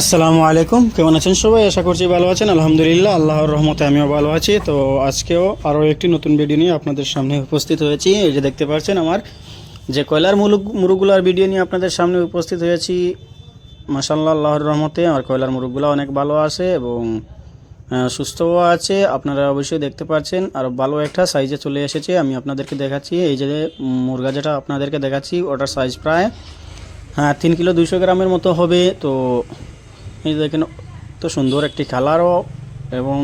আসসালামু আলাইকুম, কেমন আছেন সবাই? আশা করছি ভালো আছেন। আলহামদুলিল্লাহ, আল্লাহর রহমতে আমিও ভালো আছি। তো আজকেও আরও একটি নতুন ভিডিও নিয়ে আপনাদের সামনে উপস্থিত হয়েছি। এই যে দেখতে পাচ্ছেন আমার যে কয়লার মুরগগুলার ভিডিও নিয়ে আপনাদের সামনে উপস্থিত হয়েছি। মাশাআল্লাহ, আল্লাহর রহমতে আমার কয়লার মুরগগুলো অনেক ভালো আছে এবং সুস্থও আছে। আপনারা অবশ্যই দেখতে পাচ্ছেন আর ভালো একটা সাইজে চলে এসেছে। আমি আপনাদেরকে দেখাচ্ছি, এই যে মুরগা যেটা আপনাদেরকে দেখাচ্ছি ওটার সাইজ প্রায় 3 কিলো 200 গ্রামের মতো হবে। তো এই দেখেন, তো সুন্দর একটি কালারও এবং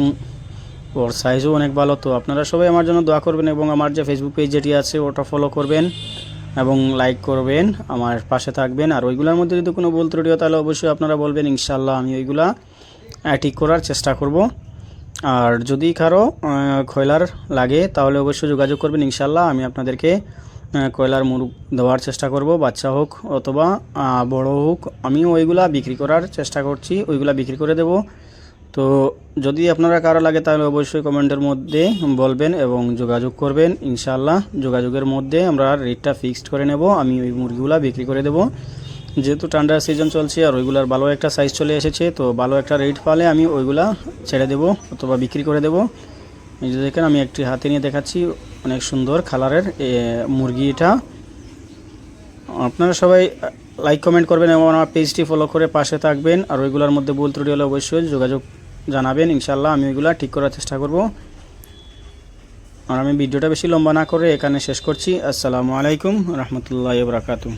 ওর সাইজও অনেক ভালো। তো আপনারা সবাই আমার জন্য দোয়া করবেন এবং আমার যে ফেসবুক পেজ যেটি আছে ওটা ফলো করবেন এবং লাইক করবেন, আমার পাশে থাকবেন। আর ওইগুলোর মধ্যে যদি কোনো ভুল ত্রুটি হয় তাহলে অবশ্যই আপনারা বলবেন, ইনশাআল্লাহ আমি ওইগুলা ঠিক করার চেষ্টা করব। আর যদি কারো কয়লার লাগে তাহলে অবশ্যই যোগাযোগ করবেন, ইনশাআল্লাহ আমি আপনাদেরকে কয়লার মুরগ দেওয়ার চেষ্টা করব, বাচ্চা হোক অথবা বড় হোক। আমিও ওইগুলা বিক্রি করার চেষ্টা করছি, ওইগুলা বিক্রি করে দেব। তো যদি আপনারা কারো লাগে তাহলে অবশ্যই কমেন্টের মধ্যে বলবেন এবং যোগাযোগ করবেন। ইনশাআল্লাহ যোগাযোগের মধ্যে আমরা রেটটা ফিক্সড করে নেব। আমি ওই মুরগিগুলা বিক্রি করে দেব, যেহেতু ঠান্ডার সিজন চলছে আর ওইগুলার ভালো একটা সাইজ চলে এসেছে। তো ভালো একটা রেট পালে আমি ওইগুলা ছেড়ে দেব অথবা বিক্রি করে দেব। এই যে দেখেন, আমি একটি হাতে নিয়ে দেখাচ্ছি, অনেক সুন্দর কালারের মুরগি এটা। আপনারা সবাই লাইক কমেন্ট করবেন এবং আমার পেজটি ফলো করে পাশে থাকবেন। আর ওইগুলোর মধ্যে ভুল ত্রুটি হলে অবশ্যই যোগাযোগ জানাবেন, ইনশাআল্লাহ আমি ওইগুলা ঠিক করার চেষ্টা করব। আর আমি ভিডিওটা বেশি লম্বা না করে এখানে শেষ করছি। আসসালামু আলাইকুম রহমতুল্লাহি ওয়া বারাকাতুহু।